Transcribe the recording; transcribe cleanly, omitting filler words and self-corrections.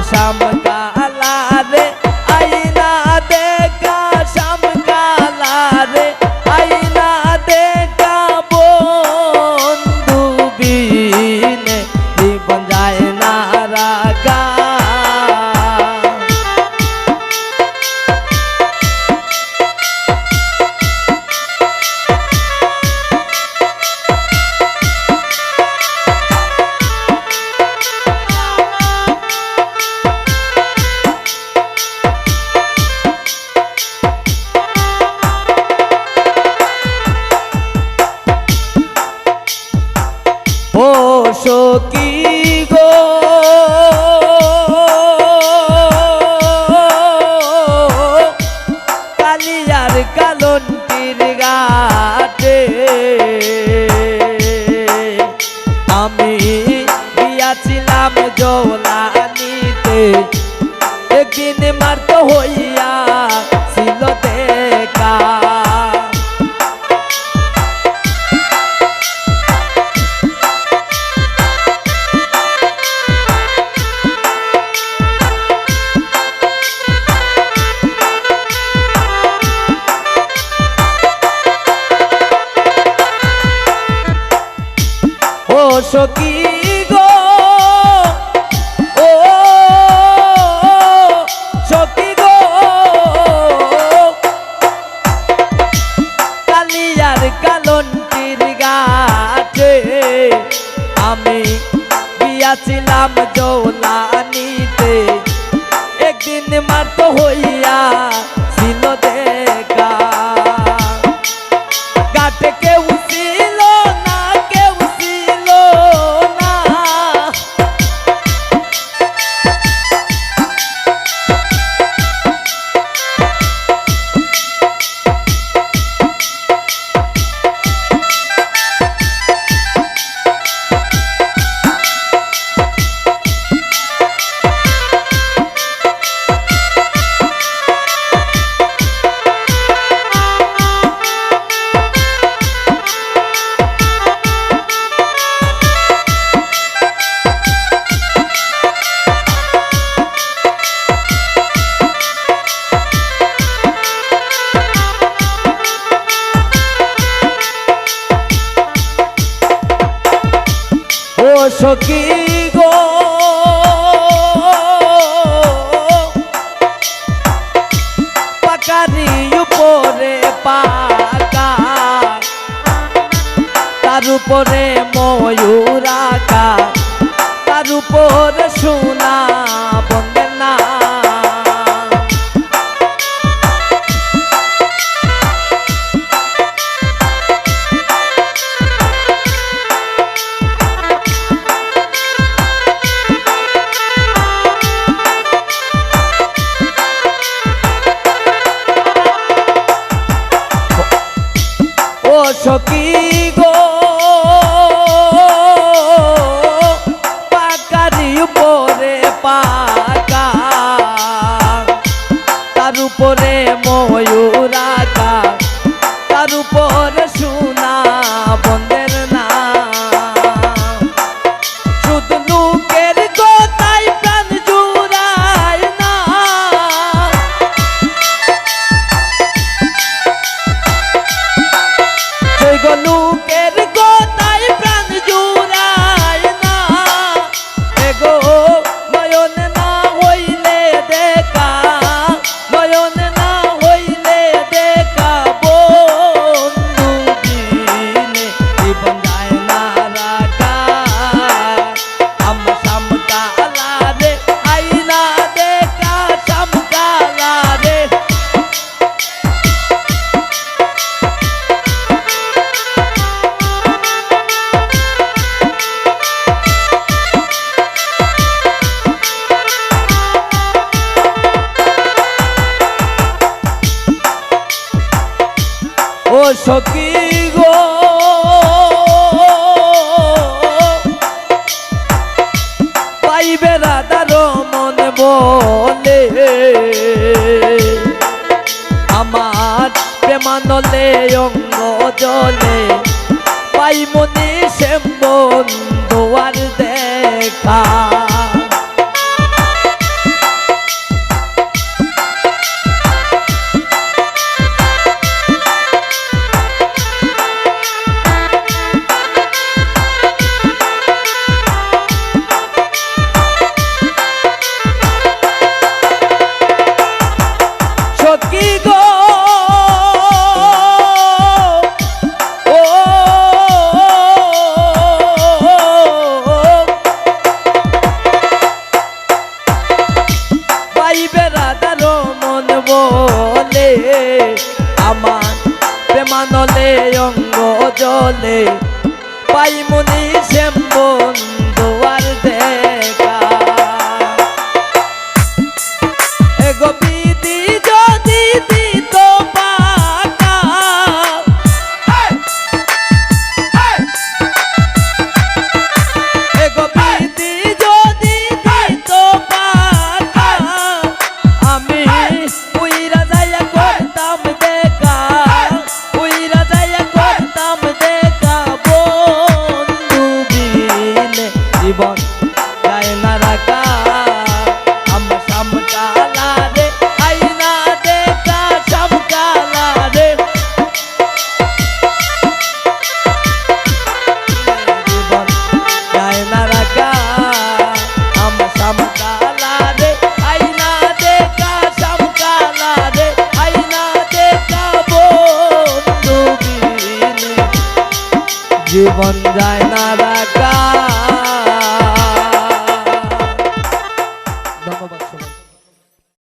শাম কালা রে আইনা দেখা শাম কালা রে আইনা দেখা বন্ধু বিনে জীবন যায় না রাগা ও সখী গো কালিয়ার কালন্টির ঘাটে আমি গিয়াছিলাম জৌলানিতে একদিন মার্ত হইয়া ছিল দেখা ও সখী গো ও সখী গো কালিয়ার কালন্টির ঘাটে আমি গিয়াছিলাম জৌলানিতে একদিন মাত্র হইয়া ছিল দেখা ঘাটে কেউ ছিল না কেউ ছিল না ও সখী গো পাকারি উপরে পাকা তার উপরে ময়ূর আঁকা তার উপরে সোনা বন্ধের না ও সখী গো পাকারি উপরে পাকা তার উপরে ময়ূর আঁকা তার উপরে সোনা বন্ধের না শুধু লোকের কথাই প্রাণ জুড়ায় না লোকের কথাই প্রাণ জুড়ায় না এগো নয়ন না হইলে দেখা নয়ন না হইলে দেখা বন্ধু বিনে জীবন যায় না রাখা আমার শাম কালা রে আইনা দেখা শাম কালা রে ও সখী গো পাইবে রাধার মন বলে আমার প্রেমানলে অঙ্গ জলে পাই মনি শ্যাম বন্ধু আর দেখা পাইবে রাধার মন বলে আমার প্রেমানলে অঙ্গ জলে পাই মুনি শ্যাম বন্ধু আর দেখা এগো বিধি যদি দিত পাকা এগো বিধি যদি দিত পাকা আমি উইরা যাইয়া করতাম দেখা উইরা যাইয়া করতাম দেখা বন্ধু বিনে জীবন যায় না রাখা আমার সামকালা রে আইনা দেখা সামকালা রে জীবন যায় না রাখা আমার সামকালা রে আইনা দেখা সামকালা রে আইনা দেখা বন্ধু বিনে জীবন যায় না রাখা। ধন্যবাদ সবাই।